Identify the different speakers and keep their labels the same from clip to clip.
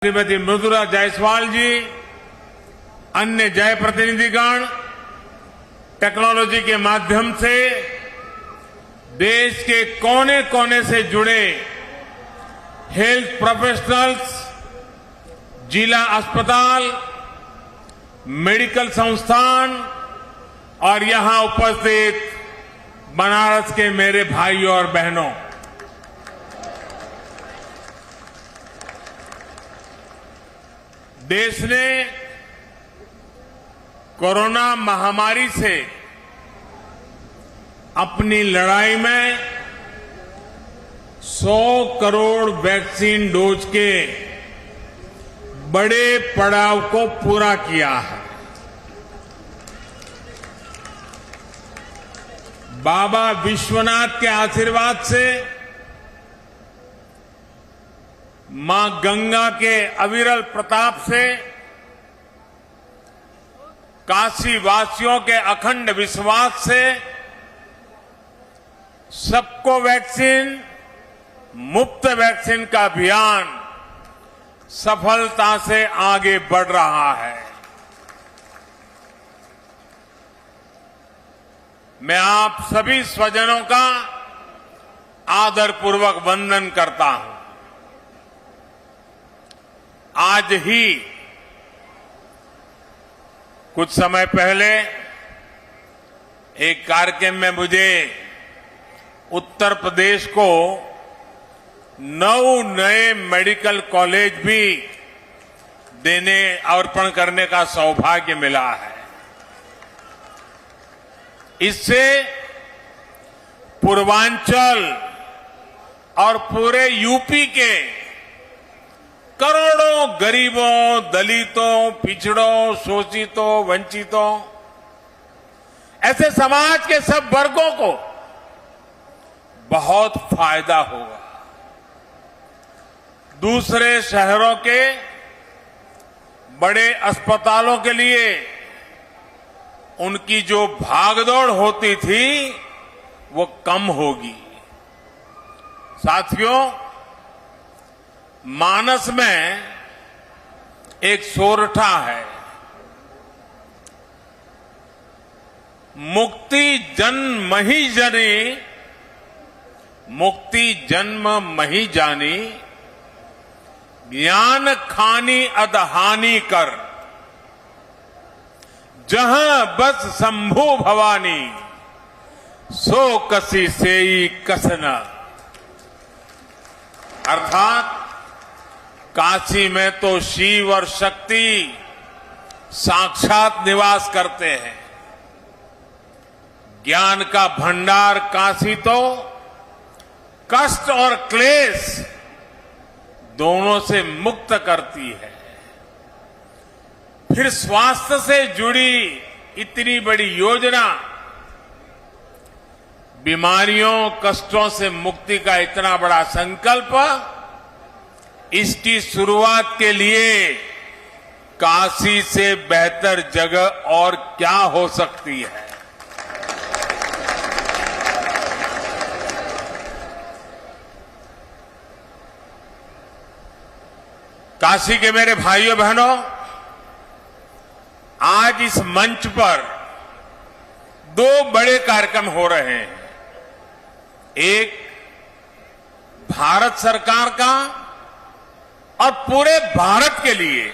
Speaker 1: श्रीमती मृदुला जायसवाल जी, अन्य जय प्रतिनिधिगण, टेक्नोलॉजी के माध्यम से देश के कोने कोने से जुड़े हेल्थ प्रोफेशनल्स, जिला अस्पताल, मेडिकल संस्थान और यहां उपस्थित बनारस के मेरे भाइयों और बहनों, देश ने कोरोना महामारी से अपनी लड़ाई में 100 करोड़ वैक्सीन डोज के बड़े पड़ाव को पूरा किया है। बाबा विश्वनाथ के आशीर्वाद से, मां गंगा के अविरल प्रताप से, काशी वासियों के अखंड विश्वास से सबको वैक्सीन, मुफ्त वैक्सीन का अभियान सफलता से आगे बढ़ रहा है। मैं आप सभी स्वजनों का आदरपूर्वक वंदन करता हूं। आज ही कुछ समय पहले एक कार्यक्रम में मुझे उत्तर प्रदेश को 9 नए मेडिकल कॉलेज भी अर्पण करने का सौभाग्य मिला है। इससे पूर्वांचल और पूरे यूपी के करोड़ों गरीबों, दलितों, पिछड़ों, शोषितों, वंचितों, ऐसे समाज के सब वर्गों को बहुत फायदा होगा। दूसरे शहरों के बड़े अस्पतालों के लिए उनकी जो भागदौड़ होती थी वो कम होगी। साथियों, मानस में एक सोरठा है, मुक्ति जन्म ही जनी, मुक्ति जन्म मही जानी, ज्ञान खानी अदहानी कर, जहां बस शंभु भवानी, सो कसी सेई कसना। अर्थात काशी में तो शिव और शक्ति साक्षात निवास करते हैं। ज्ञान का भंडार काशी तो कष्ट और क्लेश दोनों से मुक्त करती है। फिर स्वास्थ्य से जुड़ी इतनी बड़ी योजना, बीमारियों, कष्टों से मुक्ति का इतना बड़ा संकल्प, इसकी शुरुआत के लिए काशी से बेहतर जगह और क्या हो सकती है। काशी के मेरे भाइयों बहनों, आज इस मंच पर 2 बड़े कार्यक्रम हो रहे हैं। एक भारत सरकार का और पूरे भारत के लिए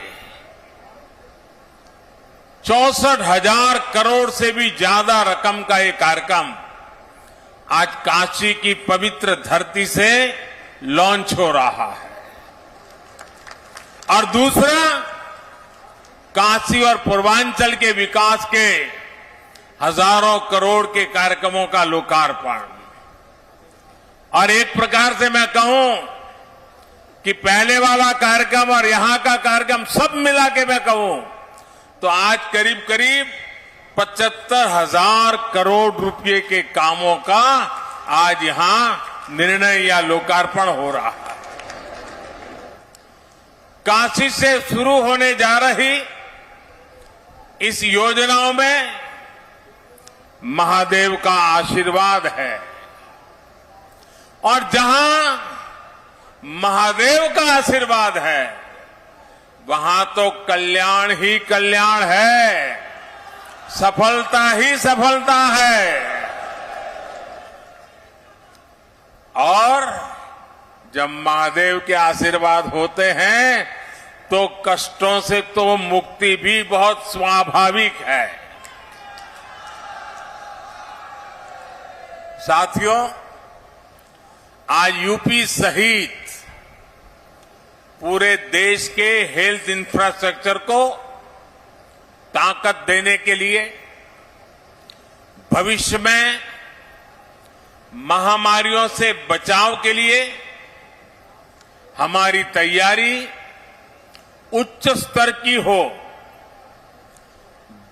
Speaker 1: 64,000 करोड़ से भी ज्यादा रकम का ये कार्यक्रम आज काशी की पवित्र धरती से लॉन्च हो रहा है। और दूसरा, काशी और पूर्वांचल के विकास के हजारों करोड़ के कार्यक्रमों का लोकार्पण। और एक प्रकार से मैं कहूं कि पहले वाला कार्यक्रम और यहां का कार्यक्रम सब मिला के मैं कहूं तो आज करीब करीब 75,000 करोड़ रुपए के कामों का आज यहां निर्णय या लोकार्पण हो रहा है। काशी से शुरू होने जा रही इस योजनाओं में महादेव का आशीर्वाद है और जहां महादेव का आशीर्वाद है वहां तो कल्याण ही कल्याण है, सफलता ही सफलता है। और जब महादेव के आशीर्वाद होते हैं तो कष्टों से तो मुक्ति भी बहुत स्वाभाविक है। साथियों, आज यूपी सहित पूरे देश के हेल्थ इंफ्रास्ट्रक्चर को ताकत देने के लिए, भविष्य में महामारियों से बचाव के लिए हमारी तैयारी उच्च स्तर की हो।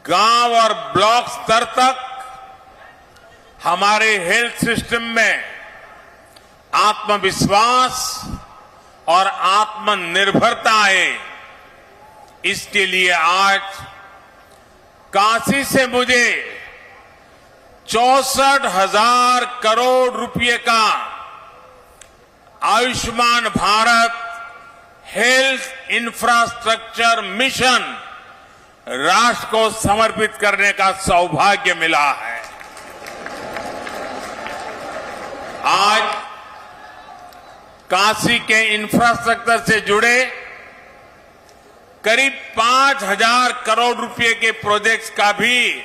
Speaker 1: गांव और ब्लॉक स्तर तक हमारे हेल्थ सिस्टम में आत्मविश्वास और आत्मनिर्भरता आए, इसके लिए आज काशी से मुझे 64,000 करोड़ रुपए का Ayushman Bharat health infrastructure mission राष्ट्र को समर्पित करने का सौभाग्य मिला है। आज काशी के इंफ्रास्ट्रक्चर से जुड़े करीब 5,000 करोड़ रुपए के प्रोजेक्ट्स का भी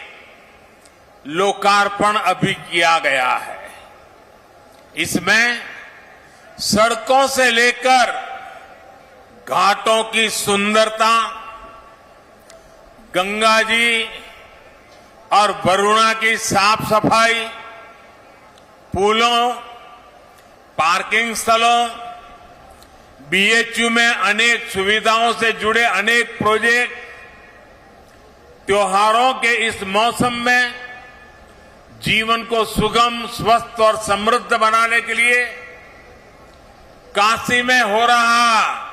Speaker 1: लोकार्पण अभी किया गया है। इसमें सड़कों से लेकर घाटों की सुंदरता, गंगा जी और वरुणा की साफ सफाई, पुलों, पार्किंग स्थलों, बीएचयू में अनेक सुविधाओं से जुड़े अनेक प्रोजेक्ट, त्योहारों के इस मौसम में जीवन को सुगम, स्वस्थ और समृद्ध बनाने के लिए काशी में हो रहा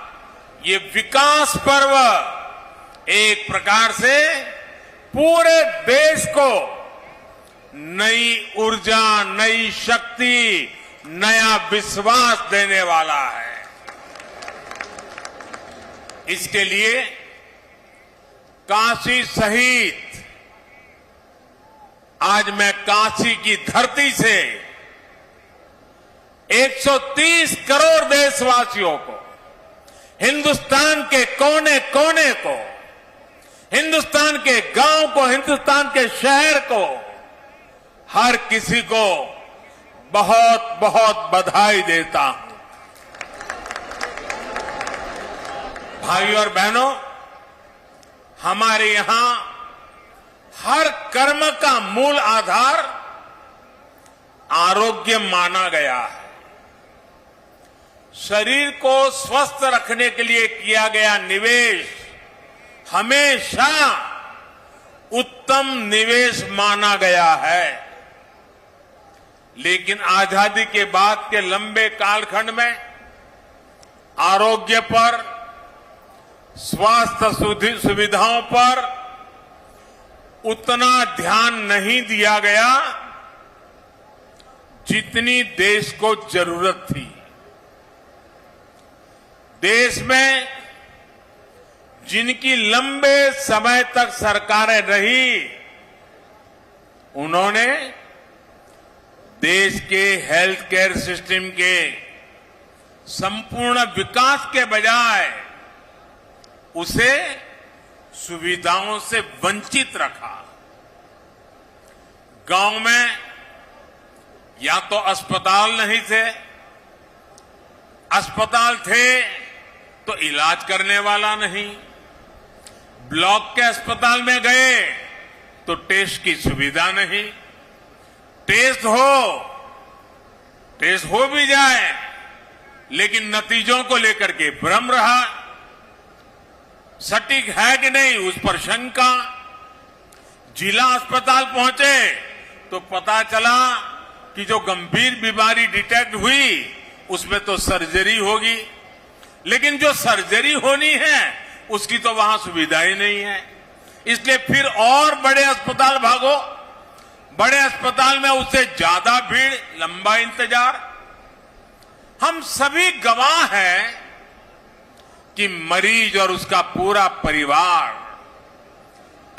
Speaker 1: ये विकास पर्व एक प्रकार से पूरे देश को नई ऊर्जा, नई शक्ति, नया विश्वास देने वाला है। इसके लिए काशी सहित आज मैं काशी की धरती से 130 करोड़ देशवासियों को, हिंदुस्तान के कोने कोने को, हिंदुस्तान के गांव को, हिंदुस्तान के शहर को, हर किसी को बहुत बहुत बधाई देता हूं। भाई और बहनों, हमारे यहां हर कर्म का मूल आधार आरोग्य माना गया है। शरीर को स्वस्थ रखने के लिए किया गया निवेश हमेशा उत्तम निवेश माना गया है। लेकिन आजादी के बाद के लंबे कालखंड में आरोग्य पर, स्वास्थ्य सुविधाओं पर उतना ध्यान नहीं दिया गया जितनी देश को जरूरत थी। देश में जिनकी लंबे समय तक सरकारें रही, उन्होंने देश के हेल्थ केयर सिस्टम के संपूर्ण विकास के बजाय उसे सुविधाओं से वंचित रखा। गांव में या तो अस्पताल नहीं थे, अस्पताल थे तो इलाज करने वाला नहीं, ब्लॉक के अस्पताल में गए तो टेस्ट की सुविधा नहीं, टेस्ट हो भी जाए लेकिन नतीजों को लेकर के भ्रम रहा, सटीक है कि नहीं उस पर शंका। जिला अस्पताल पहुंचे तो पता चला कि जो गंभीर बीमारी डिटेक्ट हुई उसमें तो सर्जरी होगी, लेकिन जो सर्जरी होनी है उसकी तो वहां सुविधा ही नहीं है। इसलिए फिर और बड़े अस्पताल भागो, बड़े अस्पताल में उससे ज्यादा भीड़, लंबा इंतजार। हम सभी गवाह हैं कि मरीज और उसका पूरा परिवार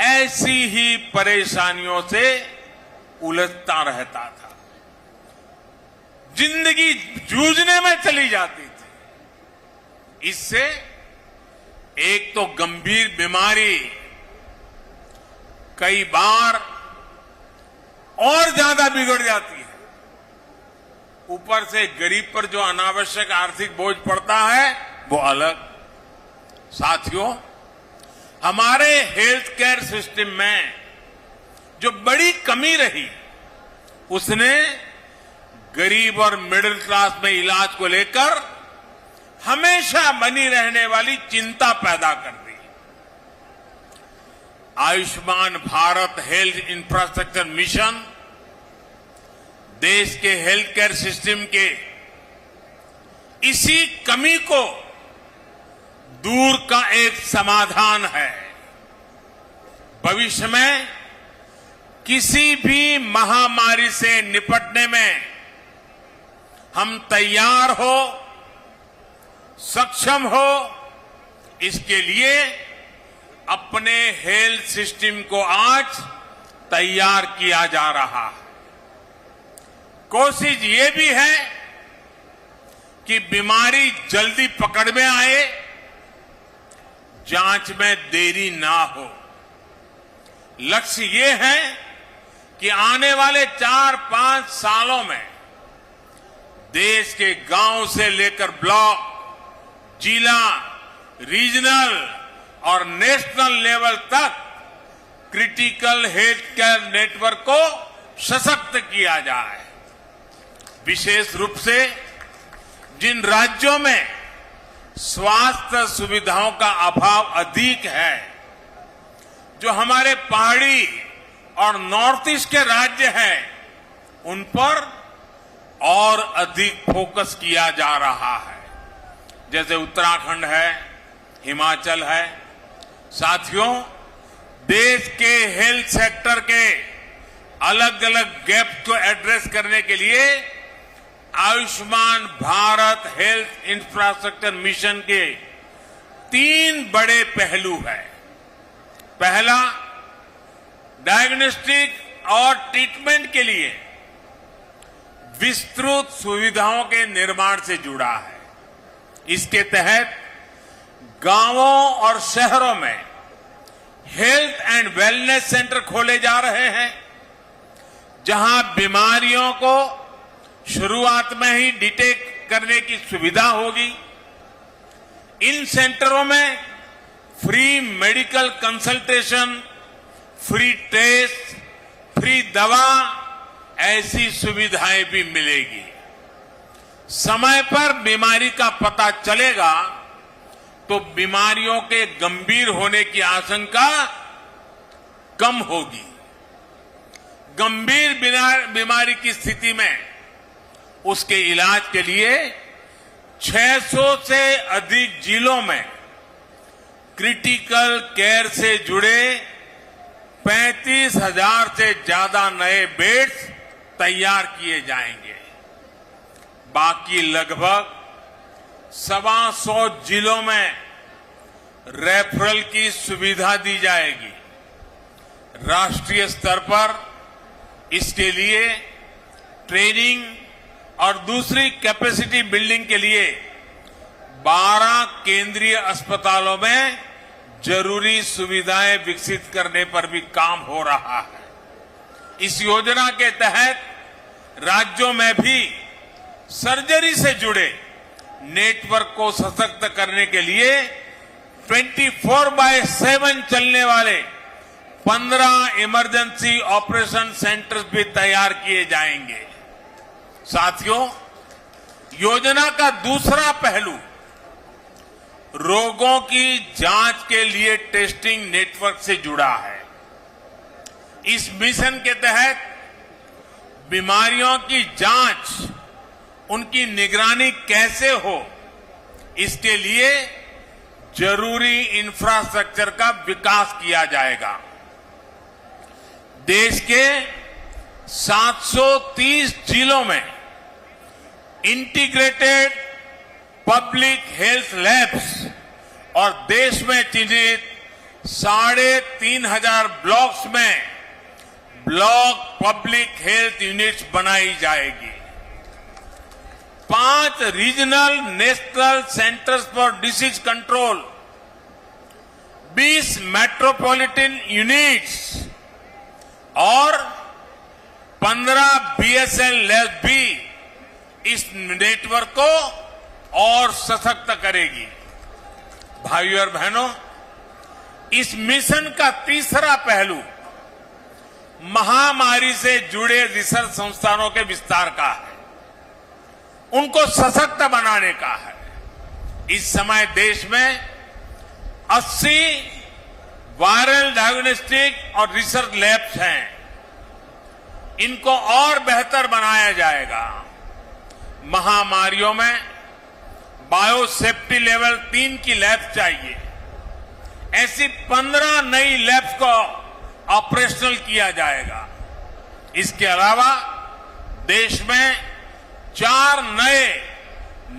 Speaker 1: ऐसी ही परेशानियों से उलझता रहता था। जिंदगी जूझने में चली जाती थी। इससे एक तो गंभीर बीमारी कई बार और ज्यादा बिगड़ जाती है, ऊपर से गरीब पर जो अनावश्यक आर्थिक बोझ पड़ता है वो अलग। साथियों, हमारे हेल्थ केयर सिस्टम में जो बड़ी कमी रही उसने गरीब और मिडिल क्लास में इलाज को लेकर हमेशा बनी रहने वाली चिंता पैदा कर दी। Ayushman Bharat health infrastructure mission देश के हेल्थ केयर सिस्टम के इसी कमी को दूर का एक समाधान है। भविष्य में किसी भी महामारी से निपटने में हम तैयार हो, सक्षम हो, इसके लिए अपने हेल्थ सिस्टम को आज तैयार किया जा रहा है। कोशिश ये भी है कि बीमारी जल्दी पकड़ में आए, जांच में देरी ना हो। लक्ष्य ये है कि आने वाले 4-5 सालों में देश के गांव से लेकर ब्लॉक, जिला, रीजनल और नेशनल लेवल तक क्रिटिकल हेल्थ केयर नेटवर्क को सशक्त किया जाए। विशेष रूप से जिन राज्यों में स्वास्थ्य सुविधाओं का अभाव अधिक है, जो हमारे पहाड़ी और नॉर्थ ईस्ट के राज्य हैं, उन पर और अधिक फोकस किया जा रहा है, जैसे उत्तराखंड है, हिमाचल है। साथियों, देश के हेल्थ सेक्टर के अलग अलग गैप को एड्रेस करने के लिए Ayushman Bharat health infrastructure mission के 3 बड़े पहलू हैं। पहला, डायग्नोस्टिक और ट्रीटमेंट के लिए विस्तृत सुविधाओं के निर्माण से जुड़ा है। इसके तहत गांवों और शहरों में हेल्थ एंड वेलनेस सेंटर खोले जा रहे हैं, जहां बीमारियों को शुरुआत में ही डिटेक्ट करने की सुविधा होगी। इन सेंटरों में free medical consultation, free test, free दवा, ऐसी सुविधाएं भी मिलेगी। समय पर बीमारी का पता चलेगा तो बीमारियों के गंभीर होने की आशंका कम होगी। गंभीर बीमारी की स्थिति में उसके इलाज के लिए 600 से अधिक जिलों में क्रिटिकल केयर से जुड़े 35,000 से ज्यादा नए बेड्स तैयार किए जाएंगे। बाकी लगभग 125 जिलों में रेफरल की सुविधा दी जाएगी। राष्ट्रीय स्तर पर इसके लिए ट्रेनिंग और दूसरी कैपेसिटी बिल्डिंग के लिए 12 केंद्रीय अस्पतालों में जरूरी सुविधाएं विकसित करने पर भी काम हो रहा है। इस योजना के तहत राज्यों में भी सर्जरी से जुड़े नेटवर्क को सशक्त करने के लिए 24/7 चलने वाले 15 इमरजेंसी ऑपरेशन सेंटर्स भी तैयार किए जाएंगे। साथियों, योजना का दूसरा पहलू रोगों की जांच के लिए टेस्टिंग नेटवर्क से जुड़ा है। इस मिशन के तहत बीमारियों की जांच, उनकी निगरानी कैसे हो, इसके लिए जरूरी इंफ्रास्ट्रक्चर का विकास किया जाएगा। देश के 730 जिलों में इंटीग्रेटेड पब्लिक हेल्थ लैब्स और देश में चिन्हित 3,500 ब्लॉक्स में ब्लॉक पब्लिक हेल्थ यूनिट्स बनाई जाएगी। 5 regional national centres for disease control, 20 metropolitan units और 15 बीएसएल लैब भी इस नेटवर्क को और सशक्त करेगी। भाइयों और बहनों, इस मिशन का तीसरा पहलू महामारी से जुड़े रिसर्च संस्थानों के विस्तार का है, उनको सशक्त बनाने का है। इस समय देश में 80 वायरल डायग्नोस्टिक और रिसर्च लैब्स हैं, इनको और बेहतर बनाया जाएगा। महामारियों में बायोसेफ्टी लेवल 3 की लैब चाहिए। ऐसी 15 नई लैब्स को ऑपरेशनल किया जाएगा। इसके अलावा देश में 4 नए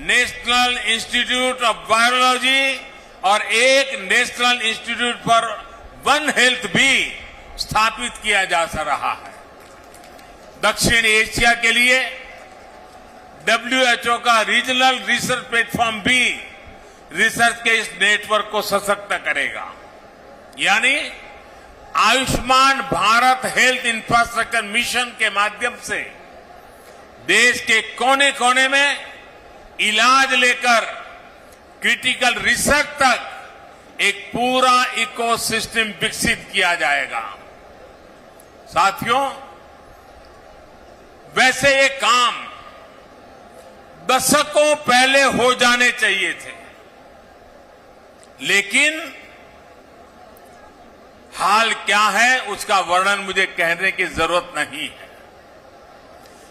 Speaker 1: नेशनल इंस्टीट्यूट ऑफ वायरोलॉजी और 1 national institute for one health भी स्थापित किया जा रहा है। दक्षिण एशिया के लिए WHO का रीजनल रिसर्च प्लेटफॉर्म भी रिसर्च के इस नेटवर्क को सशक्त करेगा। यानी Ayushman Bharat health infrastructure mission के माध्यम से देश के कोने कोने में इलाज लेकर क्रिटिकल रिसर्च तक एक पूरा इकोसिस्टम विकसित किया जाएगा। साथियों, वैसे ये काम दशकों पहले हो जाने चाहिए थे, लेकिन हाल क्या है उसका वर्णन मुझे कहने की जरूरत नहीं है।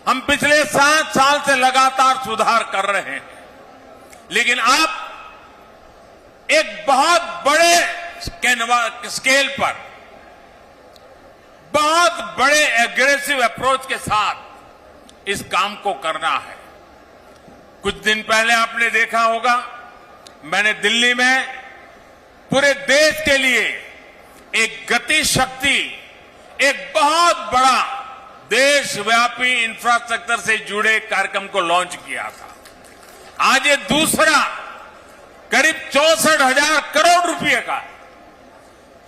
Speaker 1: हम पिछले 7 साल से लगातार सुधार कर रहे हैं, लेकिन अब एक बहुत बड़े स्केल पर, बहुत बड़े एग्रेसिव अप्रोच के साथ इस काम को करना है। कुछ दिन पहले आपने देखा होगा, मैंने दिल्ली में पूरे देश के लिए एक गति शक्ति, एक बहुत बड़ा देशव्यापी इंफ्रास्ट्रक्चर से जुड़े कार्यक्रम को लॉन्च किया था। आज ये दूसरा करीब 64,000 करोड़ रुपए का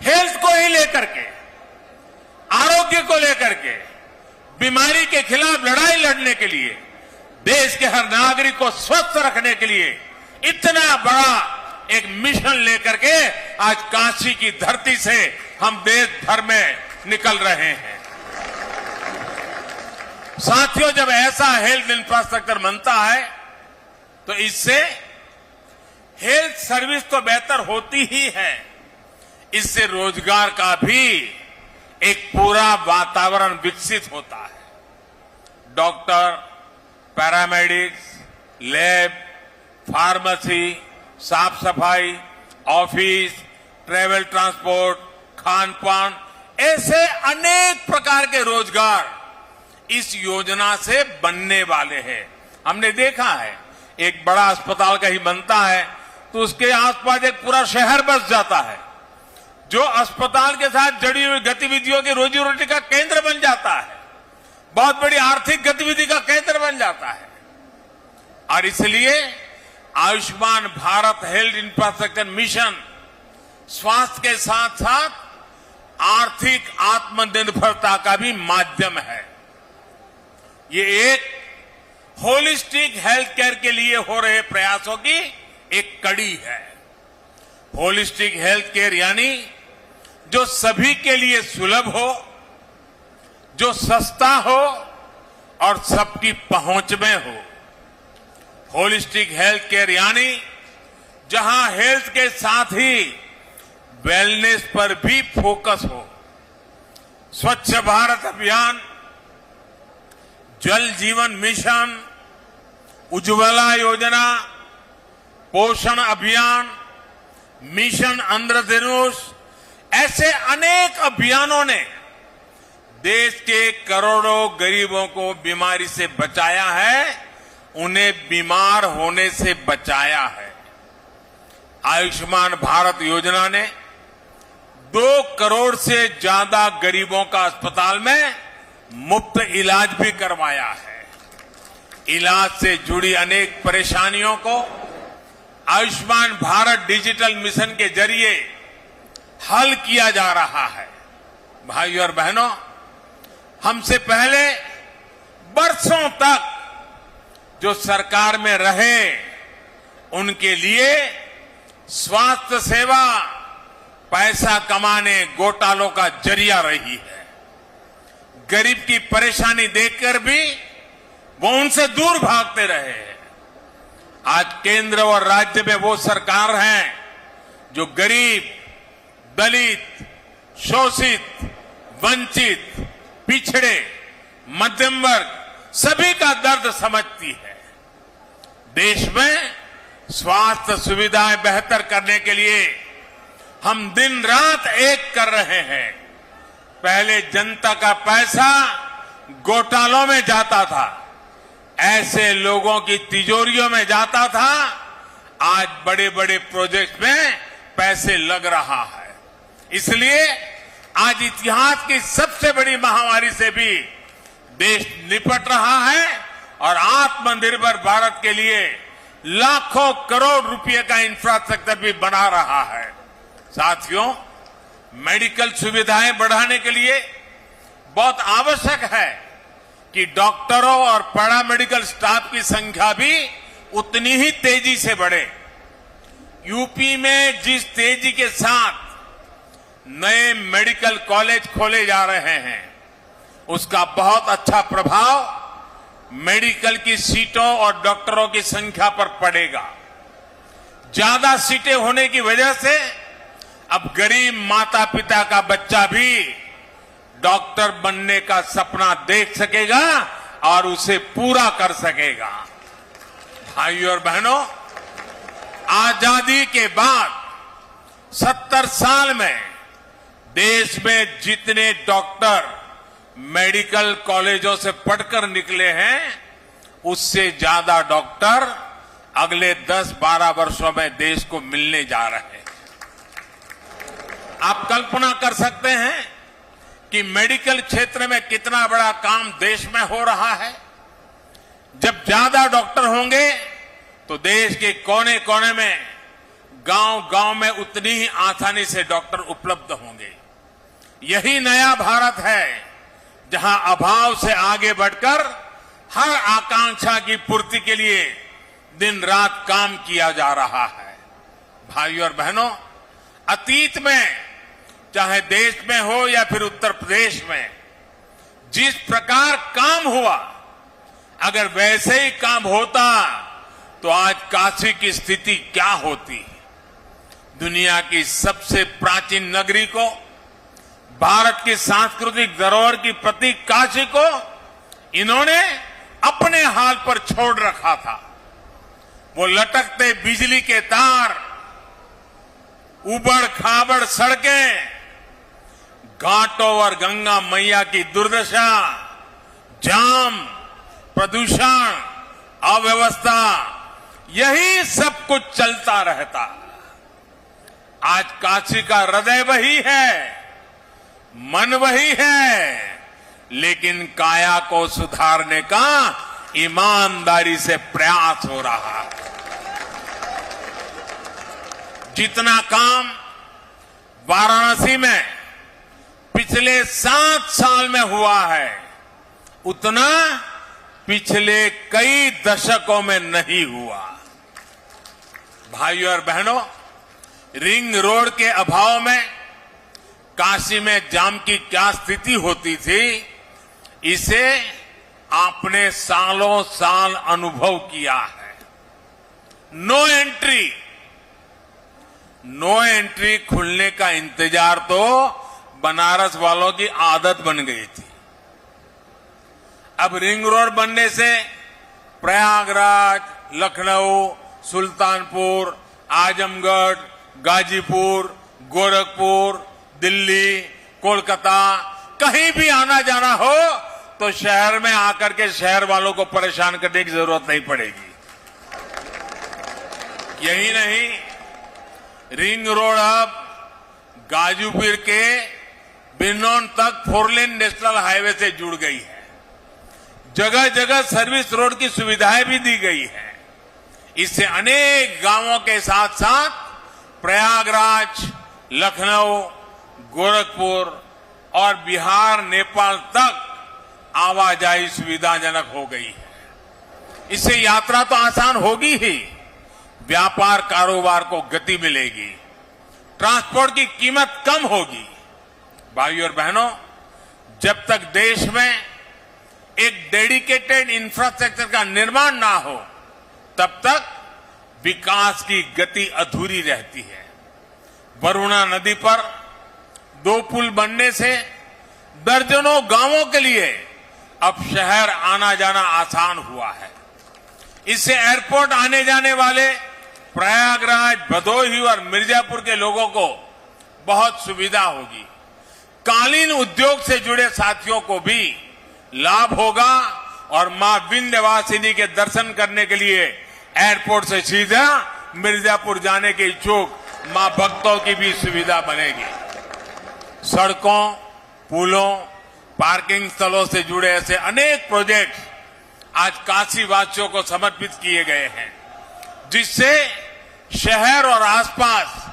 Speaker 1: हेल्थ को ही लेकर के, आरोग्य को लेकर के, बीमारी के खिलाफ लड़ाई लड़ने के लिए, देश के हर नागरिक को स्वस्थ रखने के लिए इतना बड़ा एक मिशन लेकर के आज काशी की धरती से हम देश भर में निकल रहे हैं। साथियों, जब ऐसा हेल्थ इंफ्रास्ट्रक्चर बनता है तो इससे हेल्थ सर्विस तो बेहतर होती ही है, इससे रोजगार का भी एक पूरा वातावरण विकसित होता है। डॉक्टर, पैरामेडिक्स, लैब, फार्मेसी, साफ सफाई, ऑफिस, ट्रेवल ट्रांसपोर्ट, खान पान, ऐसे अनेक प्रकार के रोजगार इस योजना से बनने वाले हैं। हमने देखा है, एक बड़ा अस्पताल कहीं बनता है तो उसके आसपास एक पूरा शहर बस जाता है, जो अस्पताल के साथ जुड़ी हुई गतिविधियों की रोजी रोटी का केंद्र बन जाता है, बहुत बड़ी आर्थिक गतिविधि का केंद्र बन जाता है। और इसलिए Ayushman Bharat health infrastructure mission स्वास्थ्य के साथ साथ आर्थिक आत्मनिर्भरता का भी माध्यम है। ये एक होलिस्टिक हेल्थ केयर के लिए हो रहे प्रयासों की एक कड़ी है। होलिस्टिक हेल्थ केयर यानी जो सभी के लिए सुलभ हो, जो सस्ता हो और सबकी पहुंच में हो। होलिस्टिक हेल्थ केयर यानी जहां हेल्थ के साथ ही वेलनेस पर भी फोकस हो। स्वच्छ भारत अभियान, जल जीवन मिशन, उज्ज्वला योजना, पोषण अभियान, मिशन इंद्रधनुष, ऐसे अनेक अभियानों ने देश के करोड़ों गरीबों को बीमारी से बचाया है, उन्हें बीमार होने से बचाया है। आयुष्मान भारत योजना ने 2 करोड़ से ज्यादा गरीबों का अस्पताल में मुफ्त इलाज भी करवाया है। इलाज से जुड़ी अनेक परेशानियों को आयुष्मान भारत डिजिटल मिशन के जरिए हल किया जा रहा है। भाइयों और बहनों, हमसे पहले बरसों तक जो सरकार में रहे उनके लिए स्वास्थ्य सेवा पैसा कमाने घोटालों का जरिया रही है। गरीब की परेशानी देखकर भी वो उनसे दूर भागते रहे हैं। आज केंद्र और राज्य में वो सरकार है जो गरीब, दलित, शोषित, वंचित, पिछड़े, मध्यम वर्ग सभी का दर्द समझती है। देश में स्वास्थ्य सुविधाएं बेहतर करने के लिए हम दिन रात एक कर रहे हैं। पहले जनता का पैसा घोटालों में जाता था, ऐसे लोगों की तिजोरियों में जाता था। आज बड़े बड़े प्रोजेक्ट में पैसे लग रहा है। इसलिए आज इतिहास की सबसे बड़ी महामारी से भी देश निपट रहा है और आत्मनिर्भर भारत के लिए लाखों करोड़ रुपए का इंफ्रास्ट्रक्चर भी बना रहा है। साथियों, मेडिकल सुविधाएं बढ़ाने के लिए बहुत आवश्यक है कि डॉक्टरों और पैरामेडिकल स्टाफ की संख्या भी उतनी ही तेजी से बढ़े। यूपी में जिस तेजी के साथ नए मेडिकल कॉलेज खोले जा रहे हैं, उसका बहुत अच्छा प्रभाव मेडिकल की सीटों और डॉक्टरों की संख्या पर पड़ेगा। ज्यादा सीटें होने की वजह से अब गरीब माता पिता का बच्चा भी डॉक्टर बनने का सपना देख सकेगा और उसे पूरा कर सकेगा। भाइयों और बहनों, आजादी के बाद 70 साल में देश में जितने डॉक्टर मेडिकल कॉलेजों से पढ़कर निकले हैं, उससे ज्यादा डॉक्टर अगले 10-12 वर्षों में देश को मिलने जा रहे हैं। आप कल्पना कर सकते हैं कि मेडिकल क्षेत्र में कितना बड़ा काम देश में हो रहा है। जब ज्यादा डॉक्टर होंगे तो देश के कोने कोने में, गांव-गांव में उतनी ही आसानी से डॉक्टर उपलब्ध होंगे। यही नया भारत है जहां अभाव से आगे बढ़कर हर आकांक्षा की पूर्ति के लिए दिन रात काम किया जा रहा है। भाइयों और बहनों, अतीत में चाहे देश में हो या फिर उत्तर प्रदेश में जिस प्रकार काम हुआ, अगर वैसे ही काम होता तो आज काशी की स्थिति क्या होती। दुनिया की सबसे प्राचीन नगरी को, भारत की सांस्कृतिक धरोहर की प्रतीक काशी को इन्होंने अपने हाल पर छोड़ रखा था। वो लटकते बिजली के तार, उबड़ खाबड़ सड़कें, घाटों और गंगा मैया की दुर्दशा, जाम, प्रदूषण, अव्यवस्था, यही सब कुछ चलता रहता। आज काशी का हृदय वही है, मन वही है, लेकिन काया को सुधारने का ईमानदारी से प्रयास हो रहा है। जितना काम वाराणसी में पिछले 7 साल में हुआ है, उतना पिछले कई दशकों में नहीं हुआ। भाइयों और बहनों, रिंग रोड के अभाव में काशी में जाम की क्या स्थिति होती थी, इसे आपने सालों साल अनुभव किया है। नो एंट्री खुलने का इंतजार तो बनारस वालों की आदत बन गई थी। अब रिंग रोड बनने से प्रयागराज, लखनऊ, सुल्तानपुर, आजमगढ़, गाजीपुर, गोरखपुर, दिल्ली, कोलकाता, कहीं भी आना जाना हो तो शहर में आकर के शहर वालों को परेशान करने की जरूरत नहीं पड़ेगी। यही नहीं, रिंग रोड अब गाजीपुर के बिरनौन तक 4 लेन नेशनल हाईवे से जुड़ गई है। जगह जगह सर्विस रोड की सुविधाएं भी दी गई है। इससे अनेक गांवों के साथ साथ प्रयागराज, लखनऊ, गोरखपुर और बिहार, नेपाल तक आवाजाही सुविधाजनक हो गई है। इससे यात्रा तो आसान होगी ही, व्यापार कारोबार को गति मिलेगी, ट्रांसपोर्ट की कीमत कम होगी। भाइयों और बहनों, जब तक देश में एक डेडिकेटेड इंफ्रास्ट्रक्चर का निर्माण ना हो, तब तक विकास की गति अधूरी रहती है। वरुणा नदी पर 2 पुल बनने से दर्जनों गांवों के लिए अब शहर आना जाना आसान हुआ है। इससे एयरपोर्ट आने जाने वाले प्रयागराज, भदोही और मिर्जापुर के लोगों को बहुत सुविधा होगी। कालीन उद्योग से जुड़े साथियों को भी लाभ होगा और मां विंध्यवासिनी के दर्शन करने के लिए एयरपोर्ट से सीधा मिर्जापुर जाने के इच्छुक मां भक्तों की भी सुविधा बनेगी। सड़कों, पुलों, पार्किंग स्थलों से जुड़े ऐसे अनेक प्रोजेक्ट आज काशी वासियों को समर्पित किए गए हैं, जिससे शहर और आसपास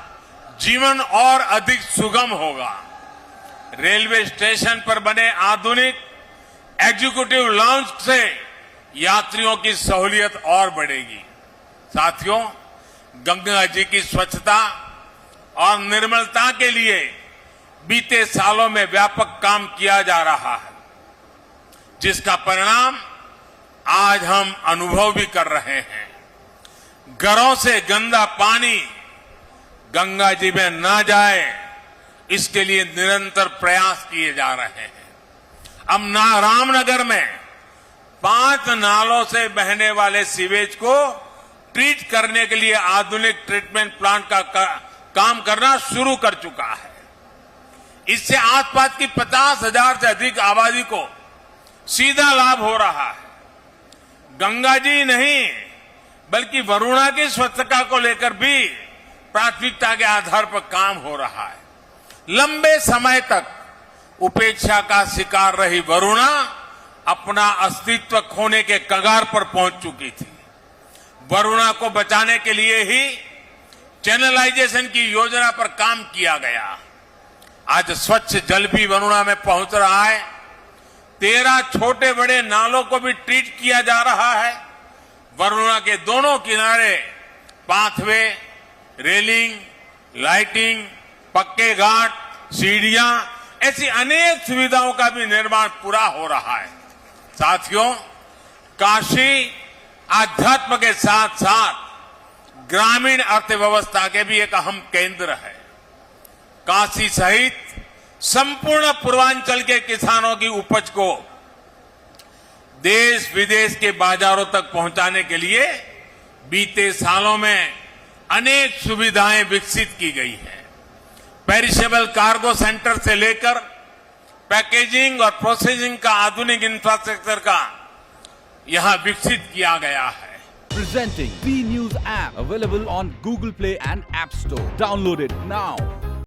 Speaker 1: जीवन और अधिक सुगम होगा। रेलवे स्टेशन पर बने आधुनिक एग्जीक्यूटिव लॉन्च से यात्रियों की सहूलियत और बढ़ेगी। साथियों, गंगा जी की स्वच्छता और निर्मलता के लिए बीते सालों में व्यापक काम किया जा रहा है, जिसका परिणाम आज हम अनुभव भी कर रहे हैं। घरों से गंदा पानी गंगा जी में न जाए, इसके लिए निरंतर प्रयास किए जा रहे हैं। अब रामनगर में 5 नालों से बहने वाले सीवेज को ट्रीट करने के लिए आधुनिक ट्रीटमेंट प्लांट का काम करना शुरू कर चुका है। इससे आसपास की 50,000 से अधिक आबादी को सीधा लाभ हो रहा है। गंगा जी नहीं, बल्कि वरुणा की स्वच्छता को लेकर भी प्राथमिकता के आधार पर काम हो रहा है। लंबे समय तक उपेक्षा का शिकार रही वरुणा अपना अस्तित्व खोने के कगार पर पहुंच चुकी थी। वरुणा को बचाने के लिए ही चैनलाइजेशन की योजना पर काम किया गया। आज स्वच्छ जल भी वरुणा में पहुंच रहा है। 13 छोटे बड़े नालों को भी ट्रीट किया जा रहा है। वरुणा के दोनों किनारे पाथवे, रेलिंग, लाइटिंग, पक्के घाट, सीढ़ियां, ऐसी अनेक सुविधाओं का भी निर्माण पूरा हो रहा है। साथियों, काशी आध्यात्म के साथ साथ ग्रामीण अर्थव्यवस्था के भी एक अहम केंद्र है। काशी सहित संपूर्ण पूर्वांचल के किसानों की उपज को देश विदेश के बाजारों तक पहुंचाने के लिए बीते सालों में अनेक सुविधाएं विकसित की गई है। पेरिशेबल कार्गो सेंटर से लेकर पैकेजिंग और प्रोसेसिंग का आधुनिक इंफ्रास्ट्रक्चर का यहां विकसित किया गया है।
Speaker 2: Presenting B News app available on Google Play and App Store. Download it now.